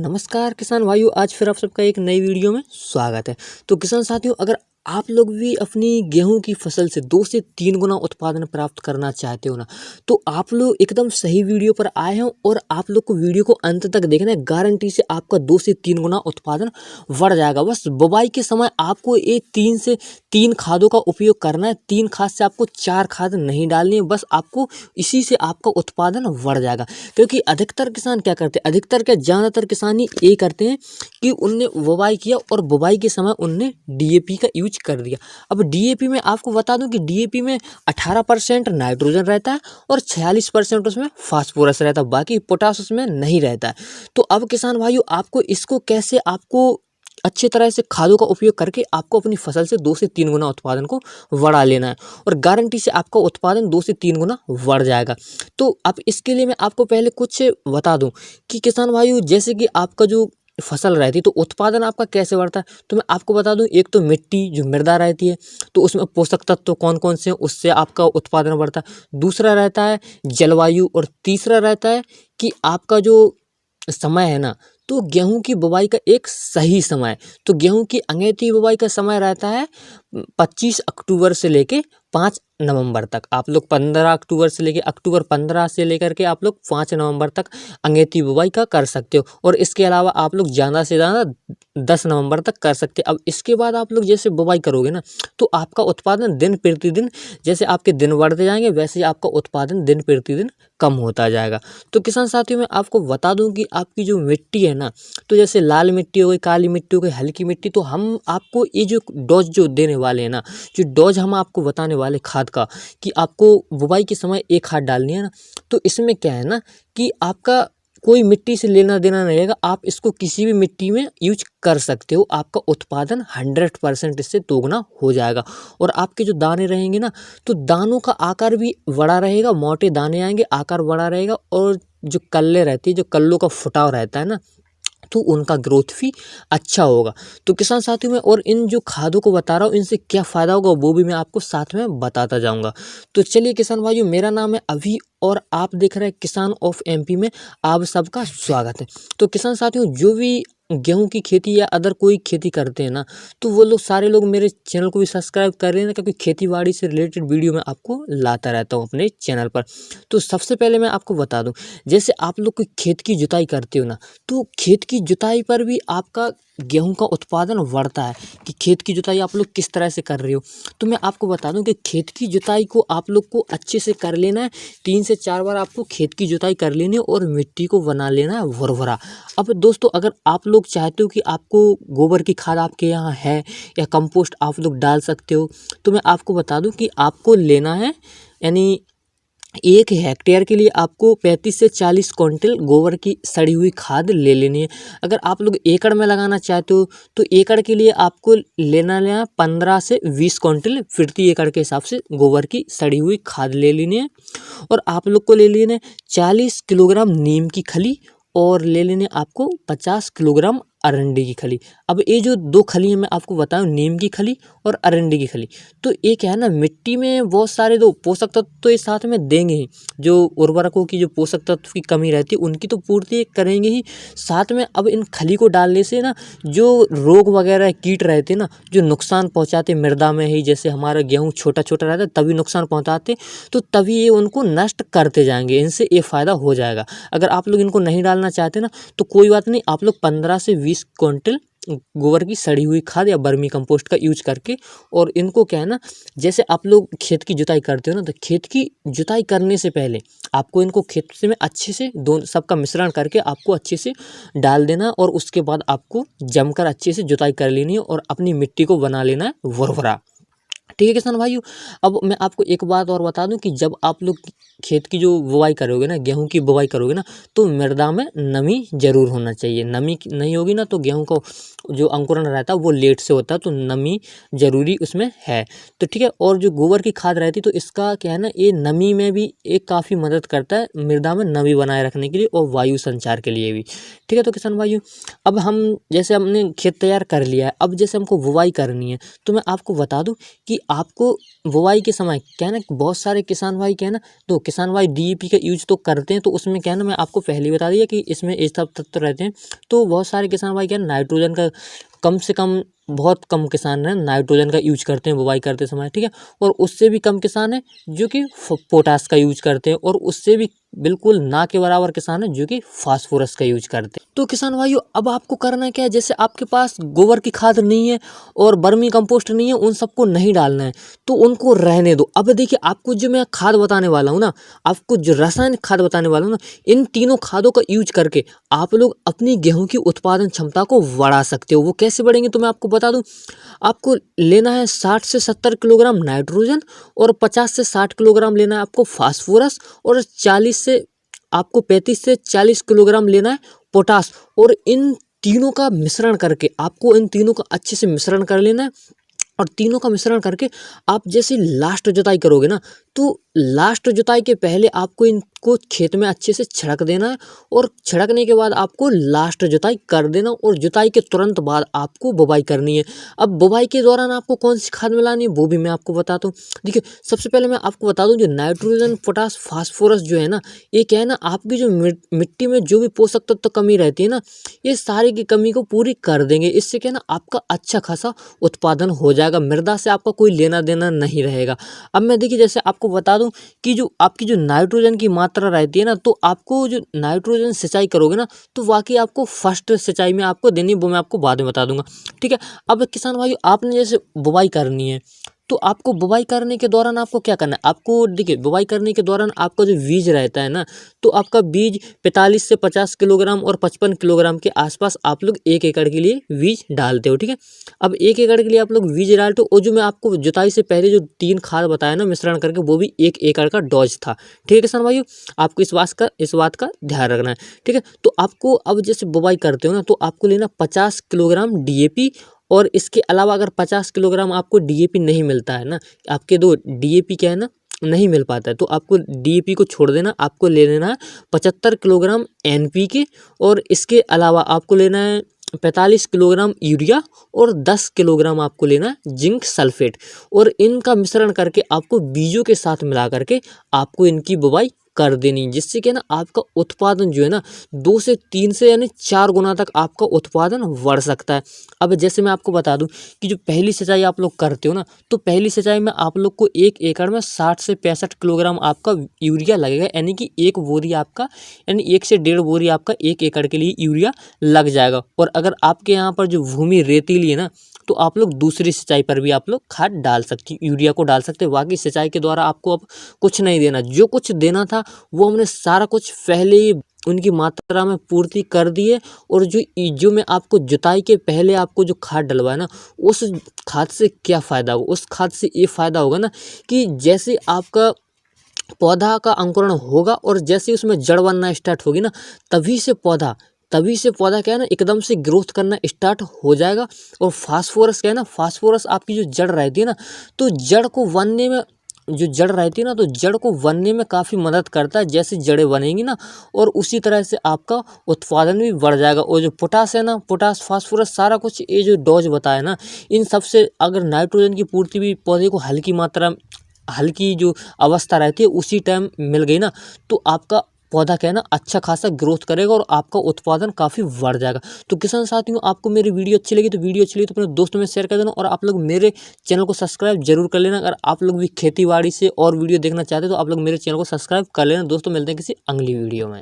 नमस्कार किसान भाइयों, आज फिर आप सबका एक नई वीडियो में स्वागत है। तो किसान साथियों, अगर आप लोग भी अपनी गेहूं की फसल से 2 से 3 गुना उत्पादन प्राप्त करना चाहते हो ना, तो आप लोग एकदम सही वीडियो पर आए हो और आप लोग को वीडियो को अंत तक देखना है। गारंटी से आपका 2 से 3 गुना उत्पादन बढ़ जाएगा। बस बुवाई के समय आपको ये 3 से 3 खादों का उपयोग करना है। 3 खाद से आपको 4 खाद नहीं डालनी है, बस आपको इसी से आपका उत्पादन बढ़ जाएगा। क्योंकि अधिकतर किसान क्या करते हैं, अधिकतर क्या ज़्यादातर किसान ही ये करते हैं कि उनने बुवाई किया और बुवाई के समय उनने डीएपी का यूज कर दिया। अब डीएपी में आपको बता दूं कि डीएपी में 18% नाइट्रोजन रहता है और 46% उसमें फास्फोरस रहता है, बाकी पोटास उसमें नहीं रहता है। तो अब किसान भाइयों, आपको इसको कैसे आपको अच्छी तरह से खादों का उपयोग करके आपको अपनी फसल से 2 से 3 गुना उत्पादन को बढ़ा लेना है और गारंटी से आपका उत्पादन 2 से 3 गुना बढ़ जाएगा। तो अब इसके लिए मैं आपको पहले कुछ बता दूं कि किसान भाइयों, जैसे कि आपका जो फसल रहती है तो उत्पादन आपका कैसे बढ़ता है, तो मैं आपको बता दूं। एक तो मिट्टी जो मृदा रहती है, तो उसमें पोषक तत्व कौन कौन से हैं, उससे आपका उत्पादन बढ़ता है। दूसरा रहता है जलवायु और तीसरा रहता है कि आपका जो समय है ना, तो गेहूं की बुवाई का एक सही समय। तो गेहूं की अगेती बुवाई का समय रहता है 25 अक्टूबर से लेके 5 नवंबर तक। आप लोग 15 अक्टूबर से लेके अक्टूबर 15 से लेकर के आप लोग 5 नवंबर तक अगेती बुवाई का कर सकते हो। और इसके अलावा आप लोग ज़्यादा से ज़्यादा 10 नवंबर तक कर सकते हो। अब इसके बाद आप लोग जैसे बुवाई करोगे ना, तो आपका उत्पादन दिन प्रतिदिन, जैसे आपके दिन बढ़ते जाएंगे वैसे ही आपका उत्पादन दिन प्रतिदिन कम होता जाएगा। तो किसान साथियों, मैं आपको बता दूं कि आपकी जो मिट्टी है ना, तो जैसे लाल मिट्टी हो गई, काली मिट्टी हो गई, हल्की मिट्टी, तो हम आपको ये जो डोज जो देने वाले हैं ना, जो डोज हम आपको बताने वाले खाद का, कि आपको बुवाई के समय एक खाद डालनी है ना, तो इसमें क्या है ना कि आपका कोई मिट्टी से लेना देना नहीं रहेगा। आप इसको किसी भी मिट्टी में यूज कर सकते हो। आपका उत्पादन 100% इससे दोगुना हो जाएगा। और आपके जो दाने रहेंगे ना, तो दानों का आकार भी बड़ा रहेगा, मोटे दाने आएंगे, आकार बड़ा रहेगा। और जो कल्ले रहती है, जो कल्लों का फुटाव रहता है ना, तो उनका ग्रोथ भी अच्छा होगा। तो किसान साथियों में, और इन जो खादों को बता रहा हूँ, इनसे क्या फ़ायदा होगा वो भी मैं आपको साथ में बताता जाऊंगा। तो चलिए किसान भाइयों, मेरा नाम है अभी और आप देख रहे हैं किसान ऑफ एमपी में आप सबका स्वागत है। तो किसान साथियों, जो भी गेहूं की खेती या अदर कोई खेती करते हैं ना, तो वो लोग सारे लोग मेरे चैनल को भी सब्सक्राइब कर रहे हैं ना, क्योंकि खेती बाड़ी से रिलेटेड वीडियो मैं आपको लाता रहता हूँ अपने चैनल पर। तो सबसे पहले मैं आपको बता दूं, जैसे आप लोग कोई खेत की जुताई करते हो ना, तो खेत की जुताई पर भी आपका गेहूं का उत्पादन बढ़ता है। कि खेत की जुताई आप लोग किस तरह से कर रहे हो, तो मैं आपको बता दूं कि खेत की जुताई को आप लोग को अच्छे से कर लेना है। 3 से 4 बार आपको खेत की जुताई कर लेनी है और मिट्टी को बना लेना है भुरभुरा। अब दोस्तों, अगर आप लोग चाहते हो कि आपको गोबर की खाद आपके यहाँ है या कंपोस्ट आप लोग डाल सकते हो, तो मैं आपको बता दूं कि आपको लेना है, यानी 1 हेक्टेयर के लिए आपको 35 से 40 क्विंटल गोबर की सड़ी हुई खाद ले लेनी है। अगर आप लोग एकड़ में लगाना चाहते हो, तो एकड़ के लिए आपको लेना 15 से 20 क्विंटल प्रति एकड़ के हिसाब से गोबर की सड़ी हुई खाद ले लेनी है। और आप लोग को ले लेना है 40 किलोग्राम नीम की खली और ले लेने आपको 50 किलोग्राम अरंडी की खली। अब ये जो 2 खली है मैं आपको बताऊं, नीम की खली और अरंडी की खली, तो ये क्या है ना, मिट्टी में बहुत सारे दो पोषक तत्व तो ये साथ में देंगे ही। जो उर्वरकों की जो पोषक तत्व की कमी रहती है उनकी तो पूर्ति करेंगे ही, साथ में अब इन खली को डालने से ना, जो रोग वगैरह कीट रहते हैं ना, जो नुकसान पहुंचाते मृदा में ही, जैसे हमारा गेहूँ छोटा छोटा रहता है तभी नुकसान पहुंचाते, तो तभी ये उनको नष्ट करते जाएंगे। इनसे ये फायदा हो जाएगा। अगर आप लोग इनको नहीं डालना चाहते ना, तो कोई बात नहीं, आप लोग 15 से 20 क्विंटल गोबर की सड़ी हुई खाद या बर्मी कंपोस्ट का यूज करके, और इनको क्या है ना, जैसे आप लोग खेत की जुताई करते हो ना, तो खेत की जुताई करने से पहले आपको इनको खेत से में अच्छे से दोनों सबका मिश्रण करके आपको अच्छे से डाल देना, और उसके बाद आपको जमकर अच्छे से जुताई कर लेनी है और अपनी मिट्टी को बना लेना है भुरभुरा। ठीक है किसान भाइयों, अब मैं आपको एक बात और बता दूं कि जब आप लोग खेत की जो बुवाई करोगे ना, गेहूं की बुवाई करोगे ना, तो मृदा में नमी जरूर होना चाहिए। नमी नहीं होगी ना, तो गेहूं का जो अंकुरण रहता है वो लेट से होता है, तो नमी ज़रूरी उसमें है। तो ठीक है, और जो गोबर की खाद रहती है तो इसका क्या है ना, ये नमी में भी एक काफ़ी मदद करता है, मृदा में नमी बनाए रखने के लिए और वायु संचार के लिए भी। ठीक है, तो किसान भाइयों, अब हम जैसे हमने खेत तैयार कर लिया है, अब जैसे हमको बुवाई करनी है, तो मैं आपको बता दूं कि आपको बुवाई के समय क्या है ना, बहुत सारे किसान भाई क्या है ना, तो किसान भाई डीएपी का यूज तो करते हैं, तो उसमें क्या है ना, मैं आपको पहले ही बता दिया कि इसमें ये सब तत्व रहते हैं। तो बहुत सारे किसान भाई क्या है, नाइट्रोजन का कम से कम, बहुत कम किसान हैं नाइट्रोजन का यूज करते हैं बुवाई करते समय। ठीक है, और उससे भी कम किसान हैं जो कि पोटास का यूज करते हैं, और उससे भी बिल्कुल ना के बराबर किसान है जो कि फास्फोरस का यूज करते हैं। तो किसान भाइयों, अब आपको करना क्या है, जैसे आपके पास गोबर की खाद नहीं है और वर्मी कंपोस्ट नहीं है, उन सबको नहीं डालना है, तो उनको रहने दो। अब देखिए, आपको जो मैं खाद बताने वाला हूँ ना, आपको जो रासायनिक खाद बताने वाला हूँ ना, इन तीनों खादों का यूज करके आप लोग अपनी गेहूं की उत्पादन क्षमता को बढ़ा सकते हो। वो कैसे बढ़ेंगे, तो मैं आपको बता दूं। आपको लेना है 60 से 70 किलोग्राम नाइट्रोजन, और 50 से 60 किलोग्राम लेना है आपको फास्फोरस, और 35 से 40 किलोग्राम लेना है पोटास। और इन तीनों का मिश्रण करके, आपको इन तीनों का अच्छे से मिश्रण कर लेना है, और तीनों का मिश्रण करके आप जैसे लास्ट जुताई करोगे ना, तो लास्ट जुताई के पहले आपको इनको खेत में अच्छे से छिड़क देना है, और छिड़कने के बाद आपको लास्ट जुताई कर देना, और जुताई के तुरंत बाद आपको बुवाई करनी है। अब बुवाई के दौरान आपको कौन सी खाद मिलानी है वो भी मैं आपको बताता हूँ। देखिए, सबसे पहले मैं आपको बता दूं, जो नाइट्रोजन, पोटास, फास्फोरस जो है ना, ये क्या है ना, आपकी जो मिट्टी में जो भी पोषक तत्व कमी रहती है ना, ये सारी की कमी को पूरी कर देंगे। इससे क्या है ना, आपका अच्छा खासा उत्पादन हो जाएगा, मृदा से आपका कोई लेना देना नहीं रहेगा। अब मैं देखिए, जैसे आपको बता दूं कि जो आपकी जो नाइट्रोजन की मात्रा रहती है ना, तो आपको जो नाइट्रोजन सिंचाई करोगे ना, तो वाकई आपको फर्स्ट सिंचाई में आपको देनी, वो मैं आपको बाद में बता दूंगा। ठीक है, अब किसान भाई, आपने जैसे बुवाई करनी है, तो आपको बुवाई करने के दौरान आपको क्या करना है, आपको देखिए, बुवाई करने के दौरान आपका जो बीज रहता है ना, तो आपका बीज 45 से 50 किलोग्राम और 55 किलोग्राम के आसपास आप लोग 1 एकड़ के लिए बीज डालते हो। ठीक है, अब 1 एकड़ के लिए आप लोग बीज डालते हो, और जो मैं आपको जुताई से पहले जो 3 खाद बताया ना मिश्रण करके, वो भी 1 एकड़ का डोज था। ठीक है किसान भाइयों, आपको इस बात का ध्यान रखना है। ठीक है, तो आपको अब जैसे बुवाई करते हो ना, तो आपको लेना 50 किलोग्राम डीएपी, और इसके अलावा अगर 50 किलोग्राम आपको डीएपी नहीं मिलता है ना, आपके दो डीएपी क्या है ना, नहीं मिल पाता है, तो आपको डीएपी को छोड़ देना, आपको ले लेना है 75 किलोग्राम एनपीके, और इसके अलावा आपको लेना है 45 किलोग्राम यूरिया, और 10 किलोग्राम आपको लेना है जिंक सल्फेट, और इनका मिश्रण करके आपको बीजों के साथ मिला करके आपको इनकी बुवाई कर देनी, जिससे कि ना आपका उत्पादन जो है ना 2 से 3 से यानी 4 गुना तक आपका उत्पादन बढ़ सकता है। अब जैसे मैं आपको बता दूं कि जो पहली सिंचाई आप लोग करते हो ना, तो पहली सिंचाई में आप लोग को 1 एकड़ में 60 से 65 किलोग्राम आपका यूरिया लगेगा, यानी कि 1 बोरी आपका, यानी 1 से 1.5 बोरी आपका 1 एकड़ के लिए यूरिया लग जाएगा। और अगर आपके यहाँ पर जो भूमि रेतीली है ना, तो आप लोग दूसरी सिंचाई पर भी आप लोग खाद डाल सकते हैं, यूरिया को डाल सकते हैं। बाकी सिंचाई के द्वारा आपको अब कुछ नहीं देना, जो कुछ देना था वो हमने सारा कुछ पहले ही उनकी मात्रा में पूर्ति कर दी है। और जो मैं आपको जुताई के पहले आपको जो खाद डलवाया ना, उस खाद से क्या फ़ायदा होगा, उस खाद से ये फ़ायदा होगा ना कि जैसे आपका पौधा का अंकुरण होगा और जैसे उसमें जड़ बनना स्टार्ट होगी ना, तभी से पौधा क्या है ना, एकदम से ग्रोथ करना स्टार्ट हो जाएगा। और फास्फोरस क्या है ना, फास्फोरस आपकी जो जड़ रहती है ना, तो जड़ को बनने में, जो जड़ रहती है ना, तो जड़ को बनने में काफ़ी मदद करता है। जैसे जड़ें बनेंगी ना, और उसी तरह से आपका उत्पादन भी बढ़ जाएगा। और जो पोटास है ना, पोटास, फास्फोरस, सारा कुछ ये जो डोज बताया ना, इन सब से अगर नाइट्रोजन की पूर्ति भी पौधे को हल्की जो अवस्था रहती है उसी टाइम मिल गई ना, तो आपका पौधा क्या है ना, अच्छा खासा ग्रोथ करेगा और आपका उत्पादन काफ़ी बढ़ जाएगा। तो किसान साथियों, आपको मेरी वीडियो अच्छी लगी तो अपने दोस्तों में शेयर कर देना, और आप लोग मेरे चैनल को सब्सक्राइब जरूर कर लेना। अगर आप लोग भी खेती बाड़ी से और वीडियो देखना चाहते हो तो आप लोग मेरे चैनल को सब्सक्राइब कर लेना। दोस्तों, मिलते हैं किसी अगली वीडियो में।